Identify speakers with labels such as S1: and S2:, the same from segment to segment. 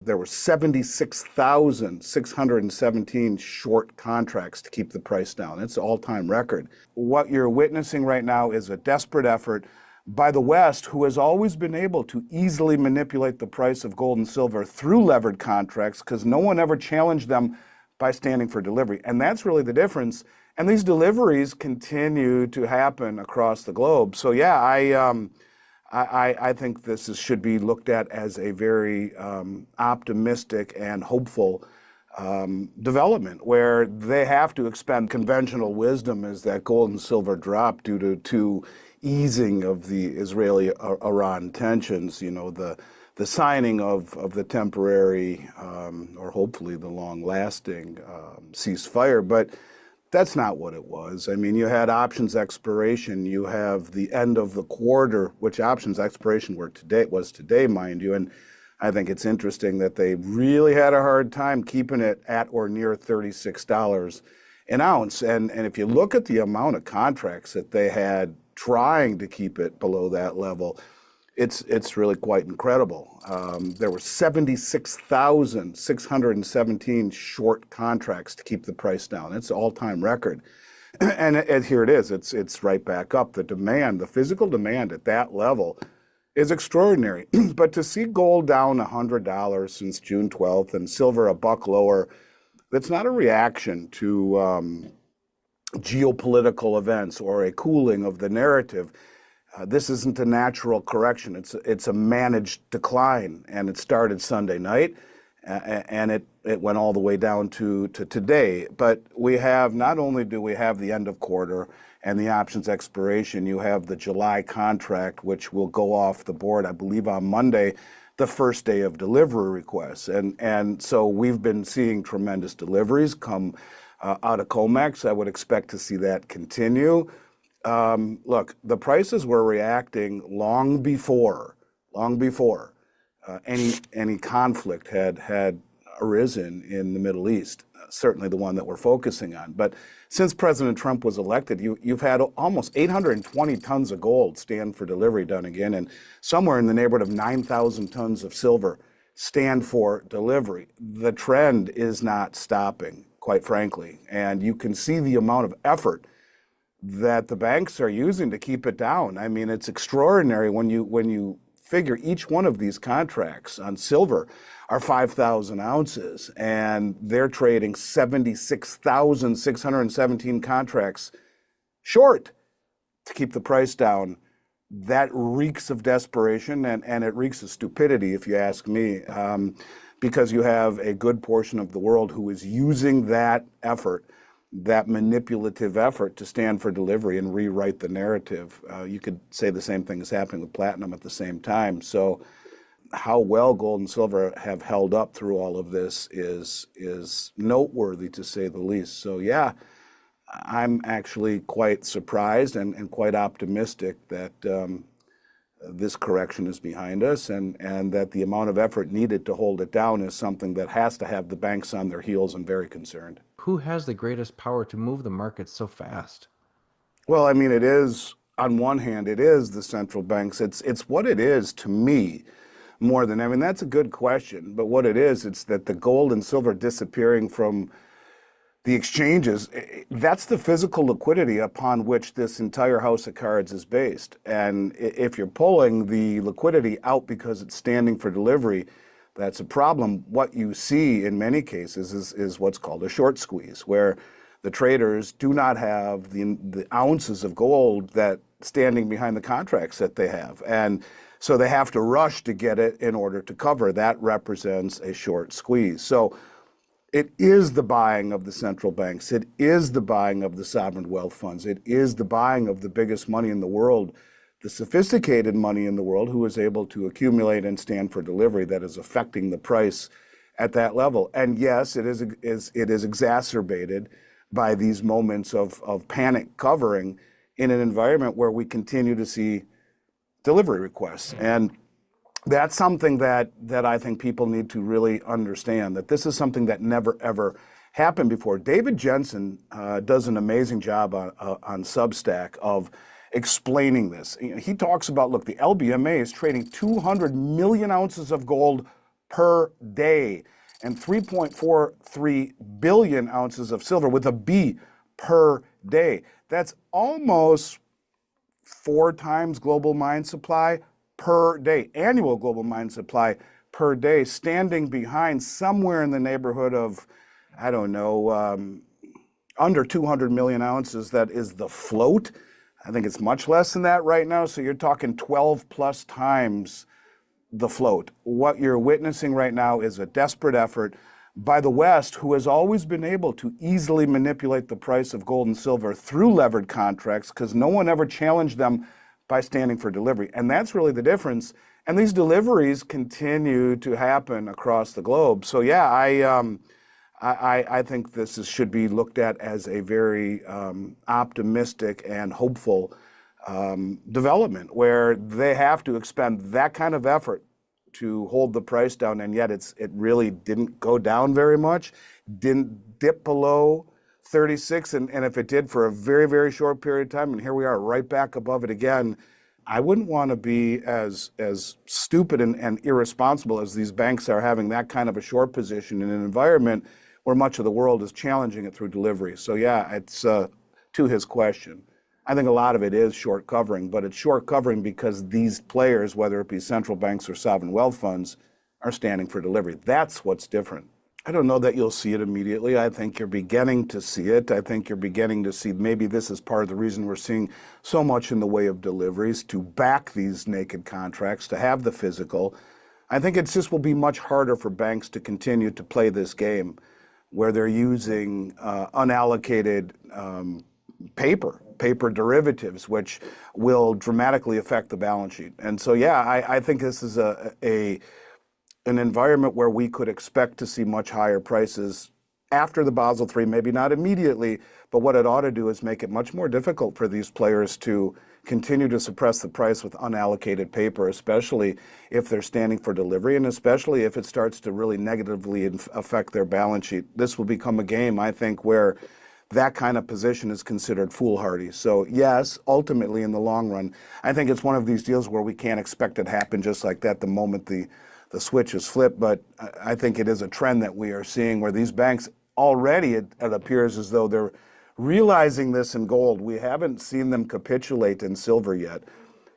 S1: there were 76,617 short contracts to keep the price down. It's an all-time record. What you're witnessing right now is a desperate effort by the West, who has always been able to easily manipulate the price of gold and silver through levered contracts because no one ever challenged them by standing for delivery. And that's really the difference. And these deliveries continue to happen across the globe. So yeah, I think this should be looked at as a very optimistic and hopeful development, where they have to expend conventional wisdom as that gold and silver drop due to easing of the Israeli-Iran tensions, the signing of the temporary or hopefully the long-lasting ceasefire. But that's not what it was. I mean, you had options expiration. You have the end of the quarter, which options expiration was today, mind you. And I think it's interesting that they really had a hard time keeping it at or near $36 an ounce. And if you look at the amount of contracts that they had trying to keep it below that level, it's really quite incredible. There were 76,617 short contracts to keep the price down. It's an all-time record. And here it is. It's right back up. The demand, the physical demand at that level is extraordinary. But to see gold down $100 since June 12th and silver a buck lower, that's not a reaction to geopolitical events or a cooling of the narrative. This isn't a natural correction. It's a managed decline, and it started Sunday night, and it went all the way down to today. But we have, not only do we have the end of quarter and the options expiration, you have the July contract, which will go off the board, I believe, on Monday, the first day of delivery requests. And so we've been seeing tremendous deliveries come out of COMEX. I would expect to see that continue. Look, the prices were reacting long before any conflict had arisen in the Middle East, certainly the one that we're focusing on. But since President Trump was elected, you've had almost 820 tons of gold stand for delivery done again, and somewhere in the neighborhood of 9,000 tons of silver stand for delivery. The trend is not stopping, quite frankly, and you can see the amount of effort that the banks are using to keep it down. I mean, it's extraordinary when you figure each one of these contracts on silver are 5,000 ounces, and they're trading 76,617 contracts short to keep the price down. That reeks of desperation, and it reeks of stupidity, if you ask me, because you have a good portion of the world who is using that effort, that manipulative effort, to stand for delivery and rewrite the narrative. You could say the same thing is happening with platinum at the same time. So how well gold and silver have held up through all of this is noteworthy, to say the least. So yeah, I'm actually quite surprised and quite optimistic that this correction is behind us, and that the amount of effort needed to hold it down is something that has to have the banks on their heels and very concerned.
S2: Who has the greatest power to move the market so fast?
S1: Well, I mean, it is, on one hand, it is the central banks. It's what it is to me more than, I mean, that's a good question, but what it is, it's that the gold and silver disappearing from the exchanges, that's the physical liquidity upon which this entire house of cards is based. And if you're pulling the liquidity out because it's standing for delivery, that's a problem. What you see in many cases is what's called a short squeeze, where the traders do not have the ounces of gold that standing behind the contracts that they have. And so they have to rush to get it in order to cover. That represents a short squeeze. So it is the buying of the central banks. It is the buying of the sovereign wealth funds. It is the buying of the biggest money in the world, the sophisticated money in the world, who is able to accumulate and stand for delivery, that is affecting the price at that level. And yes, it is exacerbated by these moments of panic covering in an environment where we continue to see delivery requests. And that's something that I think people need to really understand, that this is something that never, ever happened before. David Jensen does an amazing job on Substack of explaining this. He talks about, look, the LBMA is trading 200 million ounces of gold per day, and 3.43 billion ounces of silver with a B per day. That's almost 4 times global mine supply per day, annual global mine supply per day, standing behind somewhere in the neighborhood of, I don't know, under 200 million ounces. That is the float. I think it's much less than that right now. So you're talking 12 plus times the float. What you're witnessing right now is a desperate effort by the West, who has always been able to easily manipulate the price of gold and silver through levered contracts, because no one ever challenged them by standing for delivery. And that's really the difference. And these deliveries continue to happen across the globe. So yeah, I think should be looked at as a very optimistic and hopeful development, where they have to expend that kind of effort to hold the price down, and yet it really didn't go down very much, didn't dip below 36, and if it did for a very, very short period of time, and here we are right back above it again. I wouldn't want to be as stupid and irresponsible as these banks are, having that kind of a short position in an environment where much of the world is challenging it through delivery. So yeah, it's to his question, I think a lot of it is short covering, but it's short covering because these players, whether it be central banks or sovereign wealth funds, are standing for delivery. That's what's different. I don't know that you'll see it immediately. I think you're beginning to see it. I think you're beginning to see, maybe this is part of the reason we're seeing so much in the way of deliveries to back these naked contracts, to have the physical. I think it just will be much harder for banks to continue to play this game where they're using unallocated paper derivatives, which will dramatically affect the balance sheet. And so, yeah, I think this is an environment where we could expect to see much higher prices after the Basel III, maybe not immediately, but what it ought to do is make it much more difficult for these players to continue to suppress the price with unallocated paper, especially if they're standing for delivery, and especially if it starts to really negatively affect their balance sheet. This will become a game, I think, where that kind of position is considered foolhardy. So yes, ultimately in the long run, I think it's one of these deals where we can't expect it to happen just like that the moment the switch is flipped. But I think it is a trend that we are seeing where these banks already, it appears as though they're realizing this in gold. We haven't seen them capitulate in silver yet,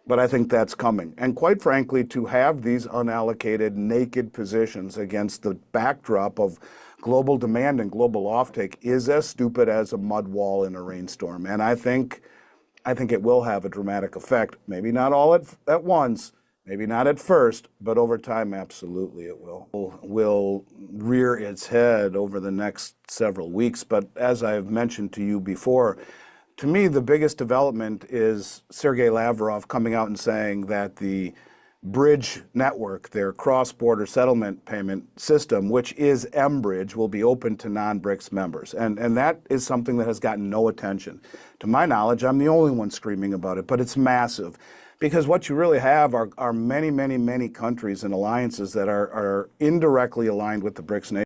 S1: but I think that's coming. And quite frankly, to have these unallocated naked positions against the backdrop of global demand and global offtake is as stupid as a mud wall in a rainstorm. And I think it will have a dramatic effect. Maybe not all at once, maybe not at first, but over time, absolutely it will rear its head over the next several weeks. But as I've mentioned to you before, to me, the biggest development is Sergei Lavrov coming out and saying that the Bridge network, their cross-border settlement payment system, which is mBridge, will be open to non-BRICS members. And that is something that has gotten no attention. To my knowledge, I'm the only one screaming about it, but it's massive. Because what you really have are many, many, many countries and alliances that are indirectly aligned with the BRICS nations.